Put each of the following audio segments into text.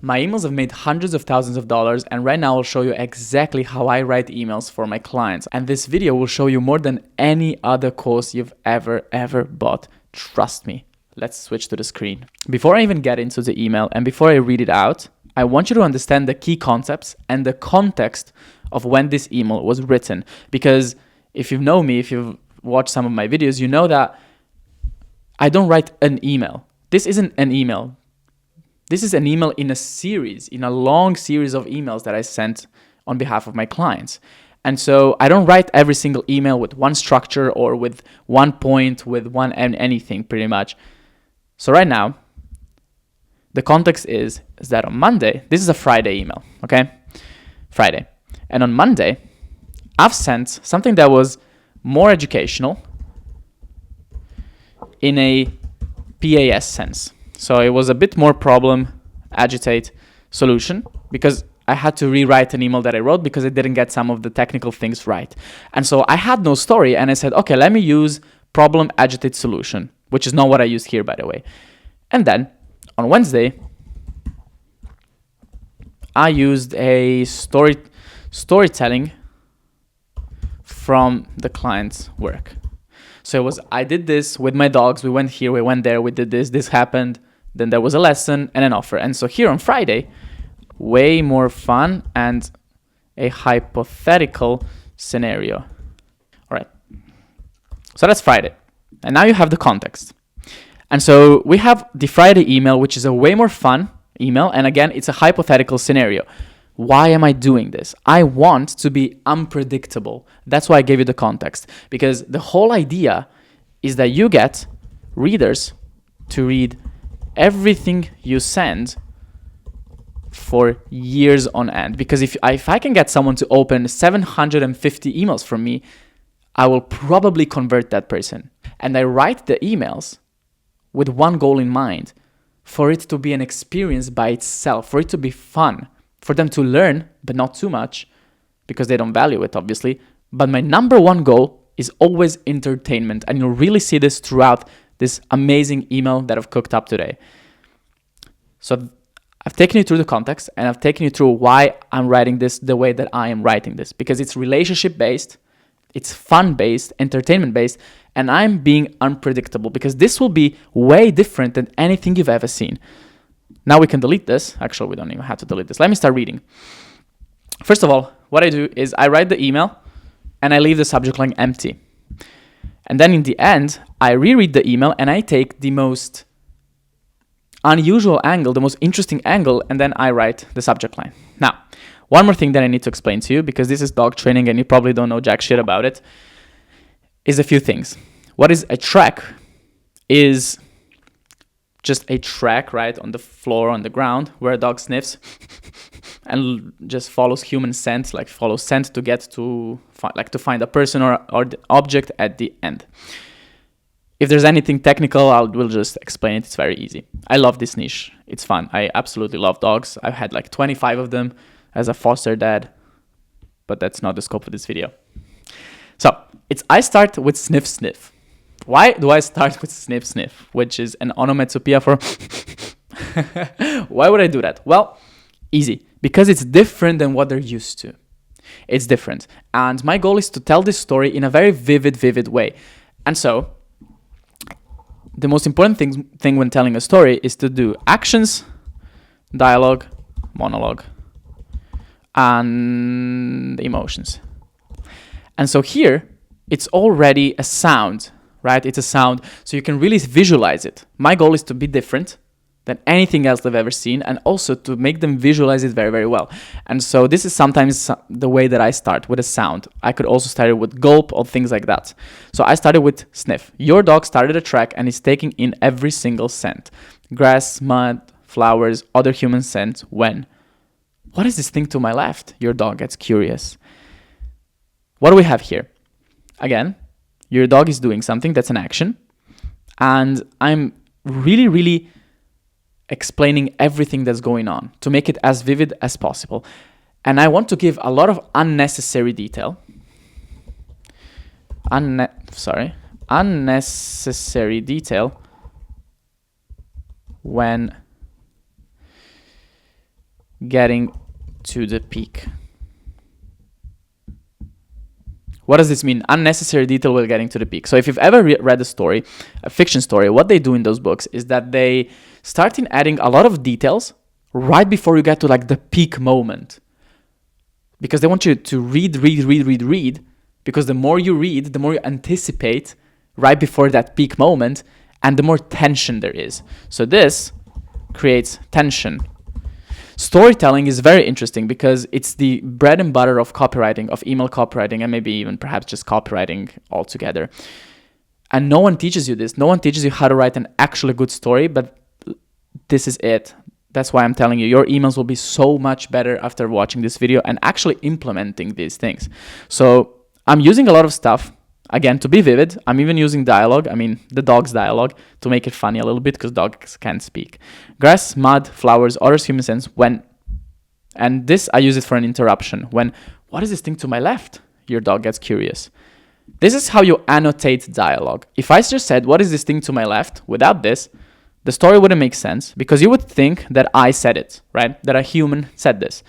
My emails have made hundreds of thousands of dollars, and right now I'll show you exactly how I write emails for my clients. And this video will show you more than any other course you've ever bought. Trust me. Let's switch to the screen. Before I even get into the email and before I read it out, I want you to understand the key concepts and the context of when this email was written. Because if you know me, if you've watched some of my videos, you know that I don't write an email. This isn't an email. This is an email in a series, in a long series of emails that I sent on behalf of my clients. And so I don't write every single email with one structure or with one point, with one anything pretty much. So right now, the context is that on Monday, this is a Friday email, okay? Friday. And on Monday, I've sent something that was more educational in a PAS sense. So it was a bit more problem, agitate, solution, because I had to rewrite an email that I wrote because I didn't get some of the technical things right. And so I had no story, and I said, okay, let me use problem, agitate, solution, which is not what I used here, by the way. And then on Wednesday, I used a storytelling from the client's work. So I did this with my dogs. We went here, we went there, we did this happened. Then there was a lesson and an offer. And so here on Friday, way more fun and a hypothetical scenario. All right. So that's Friday. And now you have the context. And so we have the Friday email, which is a way more fun email. And again, it's a hypothetical scenario. Why am I doing this? I want to be unpredictable. That's why I gave you the context. Because the whole idea is that you get readers to read everything you send for years on end. Because if I can get someone to open 750 emails from me, I will probably convert that person. And I write the emails with one goal in mind, for it to be an experience by itself, for it to be fun, for them to learn, but not too much, because they don't value it, obviously. But my number one goal is always entertainment. And you'll really see this throughout this amazing email that I've cooked up today. So I've taken you through the context, and I've taken you through why I'm writing this the way that I am writing this, because it's relationship-based, it's fun-based, entertainment-based, and I'm being unpredictable, because this will be way different than anything you've ever seen. Now we can delete this. Actually, we don't even have to delete this. Let me start reading. First of all, what I do is I write the email, and I leave the subject line empty. And then in the end, I reread the email and I take the most unusual angle, the most interesting angle, and then I write the subject line. Now, one more thing that I need to explain to you, because this is dog training and you probably don't know jack shit about it, is a few things. What is a track is just a track, right, on the floor, on the ground, where a dog sniffs and just follows human scent, like follows scent to get to find a person or the object at the end. If there's anything technical, we'll just explain it. It's very easy. I love this niche. It's fun. I absolutely love dogs. I've had like 25 of them as a foster dad, but that's not the scope of this video. So I start with sniff, sniff. Why do I start with sniff, sniff, which is an onomatopoeia for... Why would I do that? Well, easy. Because it's different than what they're used to. It's different. And my goal is to tell this story in a very vivid way. And so, the most important thing when telling a story is to do actions, dialogue, monologue, and emotions. And so here, it's already a sound, right? It's a sound, so you can really visualize it. My goal is to be different than anything else they've ever seen, and also to make them visualize it very, very well. And so this is sometimes the way that I start, with a sound. I could also start it with gulp or things like that. So I started with sniff. Your dog started a track and is taking in every single scent. Grass, mud, flowers, other human scents. When? What is this thing to my left? Your dog gets curious. What do we have here? Again, your dog is doing something that's an action. And I'm really explaining everything that's going on to make it as vivid as possible. And I want to give a lot of unnecessary detail. Unnecessary detail when getting to the peak. What does this mean? Unnecessary detail while getting to the peak. So if you've ever read a story, a fiction story, what they do in those books is that they start in adding a lot of details right before you get to like the peak moment. Because they want you to read, because the more you read, the more you anticipate right before that peak moment, and the more tension there is. So this creates tension. Storytelling is very interesting because it's the bread and butter of copywriting, of email copywriting, and maybe even perhaps just copywriting altogether. And no one teaches you this. No one teaches you how to write an actually good story, but this is it. That's why I'm telling you, your emails will be so much better after watching this video and actually implementing these things. So I'm using a lot of stuff. Again, to be vivid, I'm even using dialogue. I mean, the dog's dialogue to make it funny a little bit because dogs can't speak. Grass, mud, flowers, others, human sense, when. And this, I use it for an interruption. When, what is this thing to my left? Your dog gets curious. This is how you annotate dialogue. If I just said, what is this thing to my left? Without this, the story wouldn't make sense because you would think that I said it, right? That a human said this.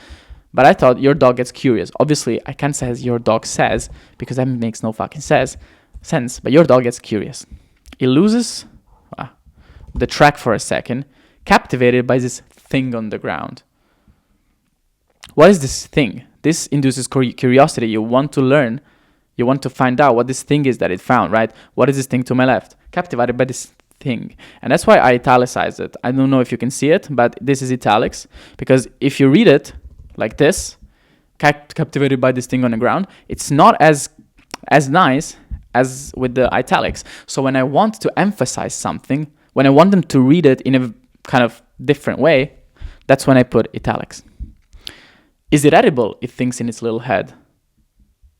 But I thought your dog gets curious. Obviously, I can't say your dog says because that makes no fucking sense. But your dog gets curious. It loses the track for a second, captivated by this thing on the ground. What is this thing? This induces curiosity. You want to learn. You want to find out what this thing is that it found, right? What is this thing to my left? Captivated by this thing. And that's why I italicized it. I don't know if you can see it, but this is italics. Because if you read it, like this, captivated by this thing on the ground, it's not as nice as with the italics. So when I want to emphasize something, when I want them to read it in a kind of different way, that's when I put italics. Is it edible? It thinks in its little head.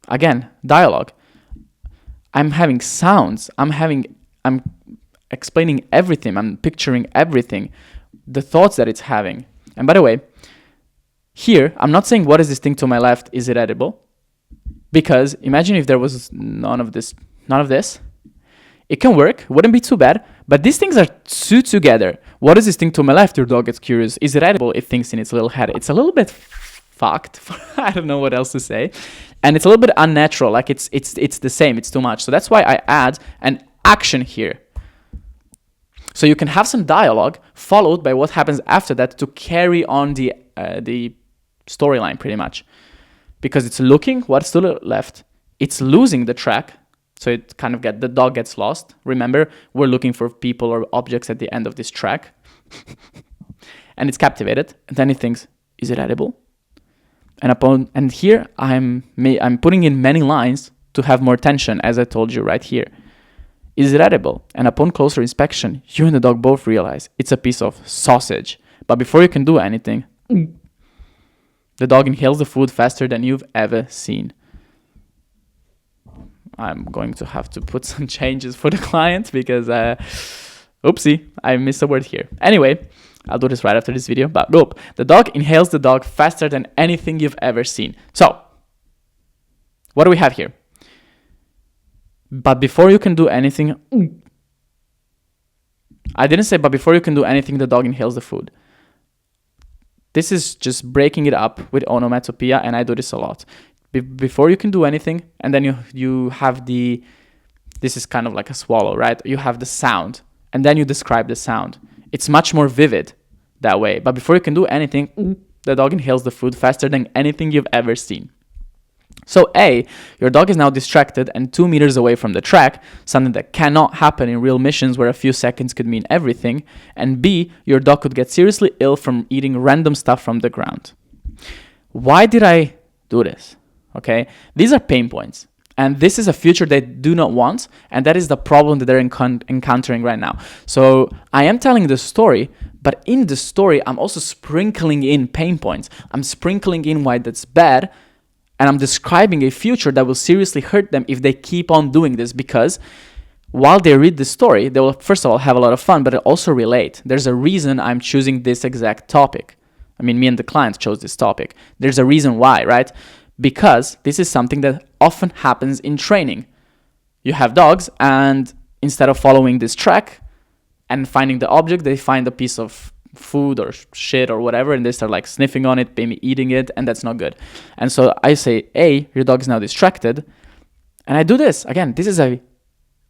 Again, dialogue. I'm having sounds. I'm explaining everything. I'm picturing everything. The thoughts that it's having. And by the way, here, I'm not saying what is this thing to my left, is it edible? Because imagine if there was none of this. It can work, wouldn't be too bad, but these things are two together. What is this thing to my left? Your dog gets curious. Is it edible? It thinks in its little head. It's a little bit fucked. I don't know what else to say. And it's a little bit unnatural, like it's the same, it's too much. So that's why I add an action here. So you can have some dialogue followed by what happens after that to carry on the storyline pretty much, because it's looking what's to the left, it's losing the track, so it kind of the dog gets lost. Remember, we're looking for people or objects at the end of this track. And it's captivated, and then it thinks, is it edible? And here I'm putting in many lines to have more tension, as I told you right here. Is it edible? And upon closer inspection, you and the dog both realize it's a piece of sausage. But before you can do anything, the dog inhales the food faster than you've ever seen. I'm going to have to put some changes for the client because, oopsie, I missed a word here. Anyway, I'll do this right after this video. But nope, the dog inhales the dog faster than anything you've ever seen. So, what do we have here? But before you can do anything, I didn't say, but before you can do anything, the dog inhales the food. This is just breaking it up with onomatopoeia, and I do this a lot. Before you can do anything, and then you have this is kind of like a swallow, right? You have the sound, and then you describe the sound. It's much more vivid that way. But before you can do anything, the dog inhales the food faster than anything you've ever seen. So A, your dog is now distracted and 2 meters away from the track, something that cannot happen in real missions where a few seconds could mean everything. And B, your dog could get seriously ill from eating random stuff from the ground. Why did I do this? Okay, these are pain points. And this is a future they do not want, and that is the problem that they're encountering right now. So I am telling the story, but in the story, I'm also sprinkling in pain points. I'm sprinkling in why that's bad, and I'm describing a future that will seriously hurt them if they keep on doing this, because while they read the story, they will, first of all, have a lot of fun, but also relate. There's a reason I'm choosing this exact topic. I mean, me and the client chose this topic. There's a reason why, right? Because this is something that often happens in training. You have dogs, and instead of following this track and finding the object, they find a piece of food or shit or whatever, and they start like sniffing on it, maybe eating it, and that's not good. And so I say, A, your dog is now distracted. And I do this. Again, this is a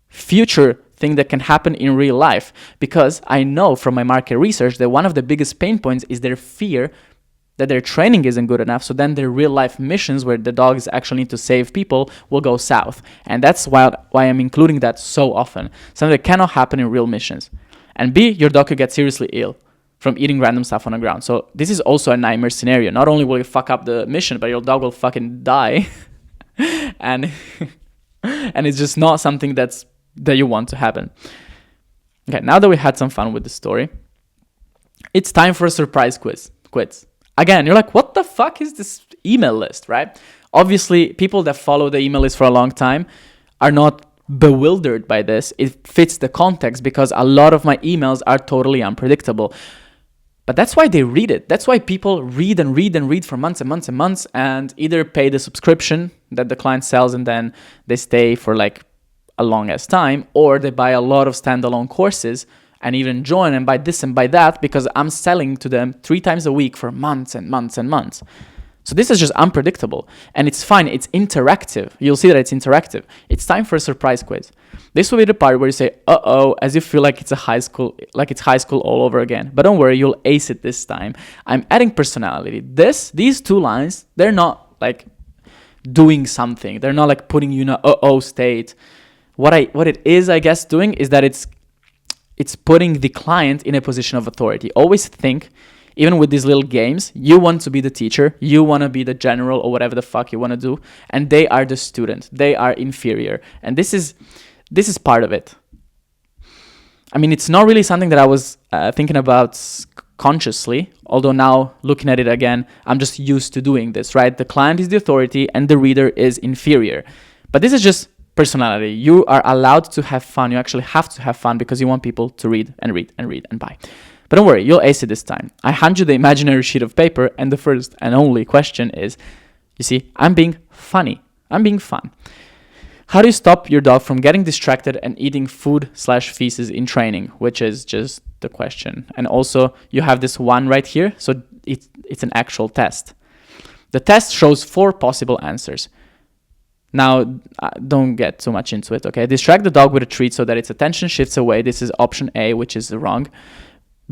future thing that can happen in real life, because I know from my market research that one of the biggest pain points is their fear that their training isn't good enough. So then their real life missions where the dogs actually need to save people will go south. And that's why I'm including that so often. Something that cannot happen in real missions. And B, your dog could get seriously ill from eating random stuff on the ground. So this is also a nightmare scenario. Not only will you fuck up the mission, but your dog will fucking die. and it's just not something that you want to happen. Okay, now that we had some fun with the story, it's time for a surprise quiz. Again, you're like, what the fuck is this email list, right? Obviously, people that follow the email list for a long time are not bewildered by this. It fits the context because a lot of my emails are totally unpredictable. But that's why they read it. That's why people read and read and read for months and months and months, and either pay the subscription that the client sells and then they stay for like a long ass time, or they buy a lot of standalone courses and even join and buy this and buy that because I'm selling to them 3 times a week for months and months and months. So this is just unpredictable, and it's fine. It's interactive. You'll see that it's interactive. It's time for a surprise quiz. This will be the part where you say, uh-oh, as you feel like it's high school all over again. But don't worry, you'll ace it this time. I'm adding personality. These 2 lines, they're not like doing something. They're not like putting you in a uh-oh state. What it is, I guess, doing is that it's putting the client in a position of authority. Always think, even with these little games, you want to be the teacher, you want to be the general or whatever the fuck you want to do, and they are the student. They are inferior. And this is part of it. I mean, it's not really something that I was thinking about consciously, although now looking at it again, I'm just used to doing this, right? The client is the authority and the reader is inferior. But this is just personality. You are allowed to have fun. You actually have to have fun because you want people to read and read and read and buy. But don't worry, you'll ace it this time. I hand you the imaginary sheet of paper, and the first and only question is, you see, I'm being funny. I'm being fun. How do you stop your dog from getting distracted and eating food/feces in training? Which is just the question. And also, you have this one right here, so it's an actual test. The test shows 4 possible answers. Now, don't get too much into it, okay? Distract the dog with a treat so that its attention shifts away. This is option A, which is wrong.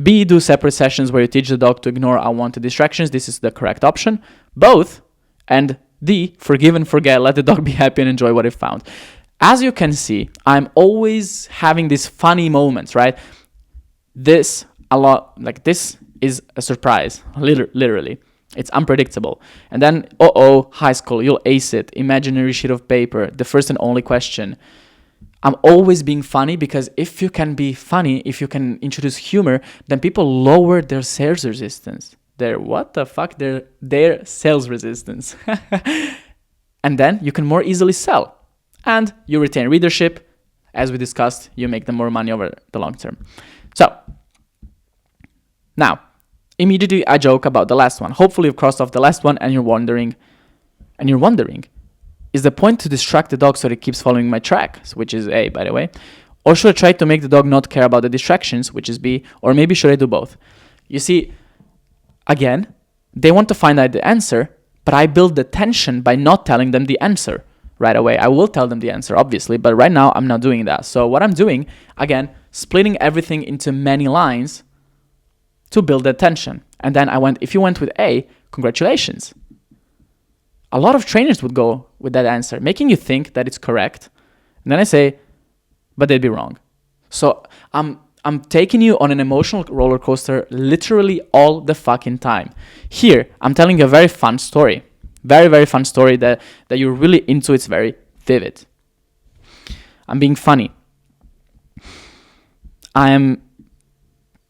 B, do separate sessions where you teach the dog to ignore unwanted distractions. This is the correct option. Both. And D, forgive and forget. Let the dog be happy and enjoy what it found. As you can see, I'm always having these funny moments, right? This is a surprise, literally. It's unpredictable. And then, high school, you'll ace it. Imaginary sheet of paper, the first and only question. I'm always being funny because if you can be funny, if you can introduce humor, then people lower their sales resistance. Their sales resistance. And then you can more easily sell. And you retain readership. As we discussed, you make them more money over the long term. So, now, immediately I joke about the last one. Hopefully you've crossed off the last one and you're wondering, is the point to distract the dog so that it keeps following my track, which is A, by the way? Or should I try to make the dog not care about the distractions, which is B? Or maybe should I do both? You see, again, they want to find out the answer, but I build the tension by not telling them the answer right away. I will tell them the answer, obviously, but right now I'm not doing that. So what I'm doing, again, splitting everything into many lines to build that tension. And then if you went with A, congratulations. A lot of trainers would go with that answer, making you think that it's correct. And then I say, but they'd be wrong. So I'm taking you on an emotional roller coaster literally all the fucking time. Here, I'm telling you a very fun story. Very, very fun story that you're really into. It's very vivid. I'm being funny. I'm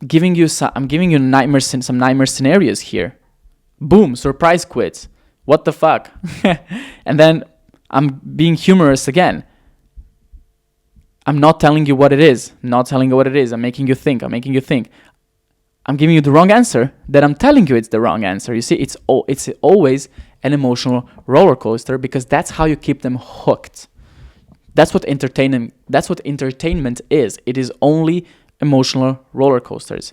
giving you some nightmare scenarios here. Boom, surprise quiz. What the fuck? And then I'm being humorous again. I'm not telling you what it is. I'm making you think. I'm giving you the wrong answer. Then I'm telling you it's the wrong answer. You see, it's always an emotional roller coaster because that's how you keep them hooked. That's what entertainment is. It is only emotional roller coasters.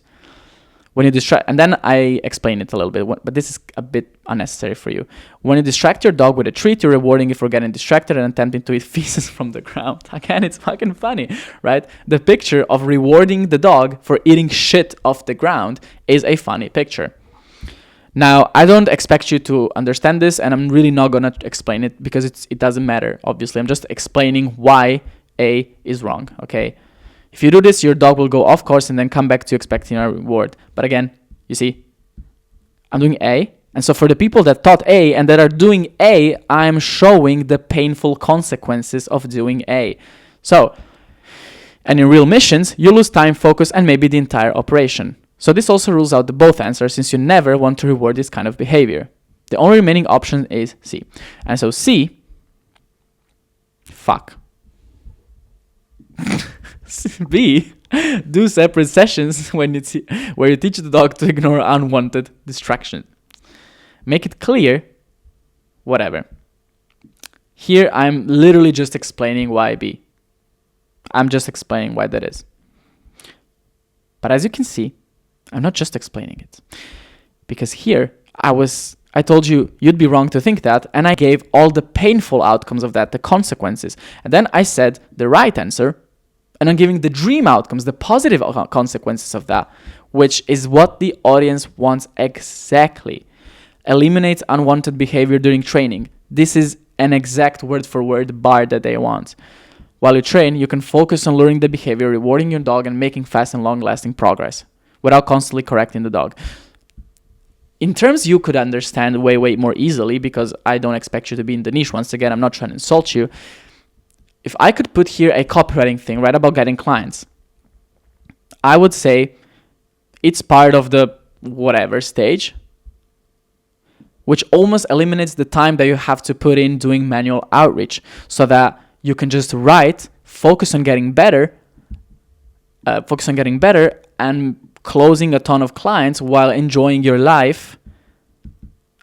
When you distract, and then I explain it a little bit, but this is a bit unnecessary for you. When you distract your dog with a treat, you're rewarding it for getting distracted and attempting to eat feces from the ground. Again, it's fucking funny, right? The picture of rewarding the dog for eating shit off the ground is a funny picture. Now, I don't expect you to understand this, and I'm really not going to explain it because it doesn't matter, obviously. I'm just explaining why A is wrong, okay? If you do this, your dog will go off course and then come back to you expecting a reward. But again, you see, I'm doing A. And so for the people that thought A and that are doing A, I'm showing the painful consequences of doing A. So, and in real missions, you lose time, focus, and maybe the entire operation. So this also rules out the both answers, since you never want to reward this kind of behavior. The only remaining option is C. And so C, fuck. B, do separate sessions where you teach the dog to ignore unwanted distraction. Make it clear, whatever. Here I'm literally just explaining why B. I'm just explaining why that is. But as you can see, I'm not just explaining it. Because here, I told you you'd be wrong to think that, and I gave all the painful outcomes of that, the consequences. And then I said the right answer, and I'm giving the dream outcomes, the positive consequences of that, which is what the audience wants exactly. Eliminate unwanted behavior during training. This is an exact word-for-word bar that they want. While you train, you can focus on learning the behavior, rewarding your dog, and making fast and long-lasting progress without constantly correcting the dog. In terms you could understand way more easily, because I don't expect you to be in the niche. Once again, I'm not trying to insult you. If I could put here a copywriting thing, right, about getting clients, I would say it's part of the whatever stage, which almost eliminates the time that you have to put in doing manual outreach, so that you can just write, focus on getting better, and closing a ton of clients while enjoying your life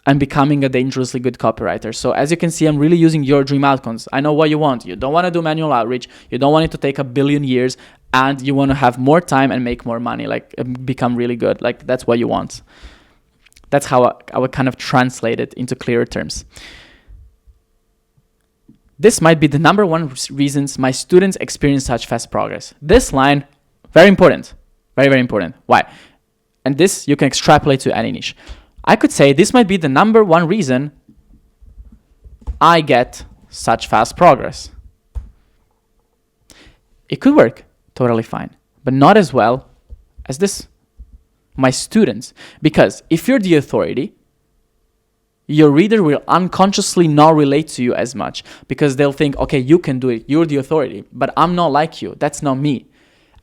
and becoming a dangerously good copywriter. So as you can see, I'm really using your dream outcomes. I know what you want. You don't want to do manual outreach. You don't want it to take 1 billion years, and you want to have more time and make more money, like become really good. Like that's what you want. That's how I would kind of translate it into clearer terms. This might be the number one reasons my students experience such fast progress. This line, very important. Very important. Why? And this you can extrapolate to any niche. I could say this might be the number one reason I get such fast progress. It could work totally fine, but not as well as this. My students. Because if you're the authority, your reader will unconsciously not relate to you as much, because they'll think, okay, you can do it. You're the authority, but I'm not like you. That's not me.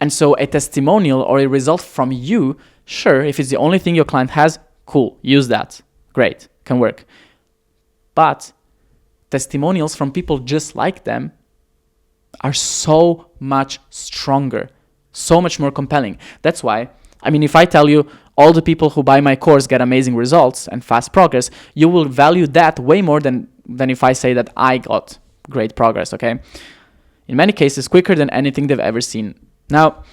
And so a testimonial or a result from you, sure, if it's the only thing your client has, cool, use that. Great, can work. But testimonials from people just like them are so much stronger, so much more compelling. That's why, I mean, if I tell you all the people who buy my course get amazing results and fast progress, you will value that way more than if I say that I got great progress, okay? In many cases, quicker than anything they've ever seen. Now,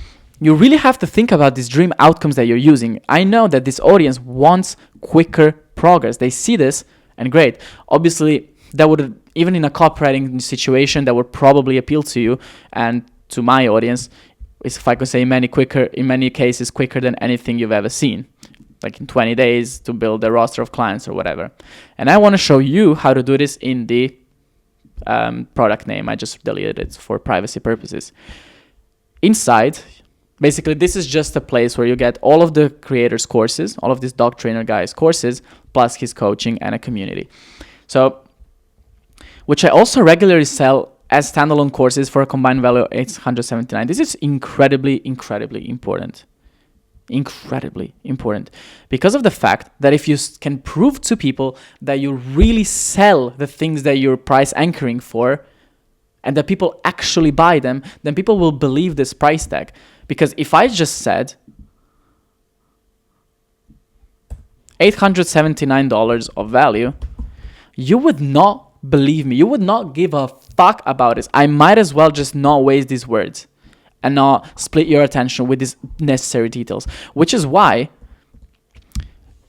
you really have to think about these dream outcomes that you're using. I know that this audience wants quicker progress. They see this, and great. Obviously, that would, even in a copywriting situation, that would probably appeal to you and to my audience, is, if I could say, in many cases, quicker than anything you've ever seen. Like in 20 days to build a roster of clients or whatever. And I want to show you how to do this in the product name. I just deleted it for privacy purposes. Inside, basically, this is just a place where you get all of the creators' courses, all of these dog trainer guys' courses, plus his coaching and a community. So, which I also regularly sell as standalone courses for a combined value of $879. This is incredibly important. Incredibly important. Because of the fact that if you can prove to people that you really sell the things that you're price anchoring for, and that people actually buy them, then people will believe this price tag. Because if I just said $879 of value, you would not believe me. You would not give a fuck about this. I might as well just not waste these words and not split your attention with these necessary details. Which is why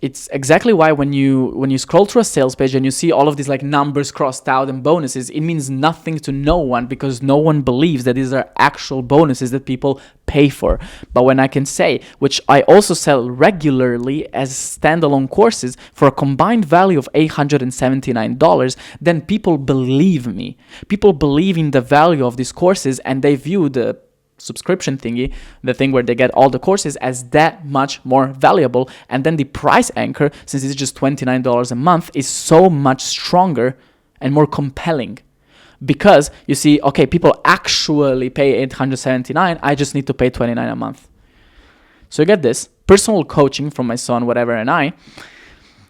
it's exactly why when you scroll through a sales page and you see all of these like numbers crossed out and bonuses, it means nothing to no one, because no one believes that these are actual bonuses that people pay for. But when I can say, which I also sell regularly as standalone courses for a combined value of $879, then people believe me. People believe in the value of these courses, and they view the subscription thingy, the thing where they get all the courses, as that much more valuable. And then the price anchor, since it's just $29 a month, is so much stronger and more compelling, because you see, okay, people actually pay $879, I just need to pay $29 a month. So you get this personal coaching from my son, whatever, and I,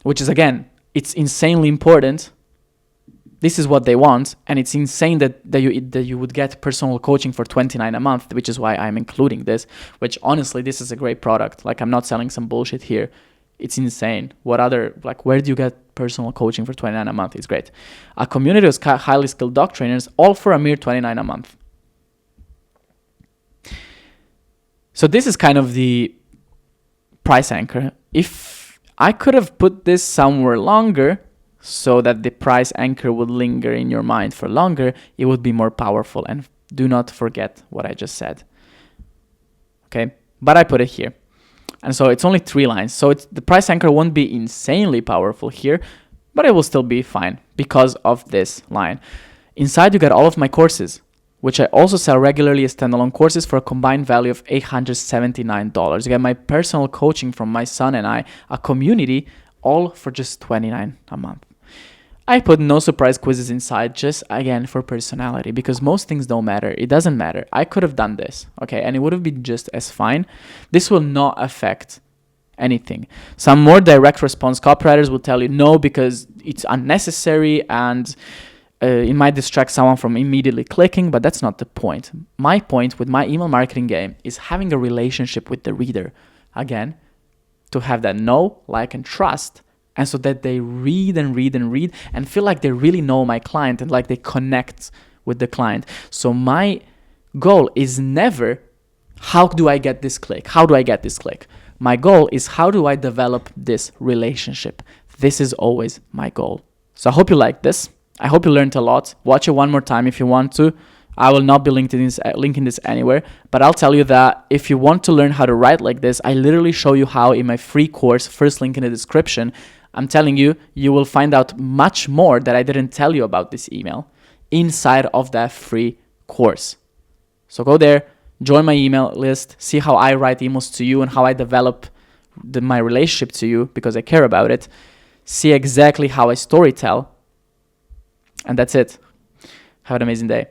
which is, again, it's insanely important. This is what they want, and it's insane that you would get personal coaching for $29 a month, which is why I'm including this, which honestly, this is a great product. Like, I'm not selling some bullshit here. It's insane. What other, like, where do you get personal coaching for $29 a month? It's great. A community of highly skilled dog trainers, all for a mere $29 a month. So this is kind of the price anchor. If I could have put this somewhere longer, so that the price anchor would linger in your mind for longer, it would be more powerful. And do not forget what I just said. Okay, but I put it here. And so it's only 3 lines. So the price anchor won't be insanely powerful here, but it will still be fine because of this line. Inside you get all of my courses, which I also sell regularly as standalone courses for a combined value of $879. You get my personal coaching from my son and I, a community, all for just $29 a month. I put no surprise quizzes inside, just again for personality, because most things don't matter. It doesn't matter. I could have done this, okay, and it would have been just as fine. This will not affect anything. Some more direct response copywriters will tell you no, because it's unnecessary and it might distract someone from immediately clicking, but that's not the point. My point with my email marketing game is having a relationship with the reader. Again, to have that know, like, and trust, and so that they read and read and read and feel like they really know my client and like they connect with the client. So my goal is never, how do I get this click? How do I get this click? My goal is, how do I develop this relationship? This is always my goal. So I hope you liked this. I hope you learned a lot. Watch it one more time if you want to. I will not be linking this anywhere, but I'll tell you that if you want to learn how to write like this, I literally show you how in my free course, first link in the description. I'm telling you, you will find out much more that I didn't tell you about this email inside of that free course. So go there, join my email list, see how I write emails to you and how I develop my relationship to you because I care about it. See exactly how I storytell. And that's it. Have an amazing day.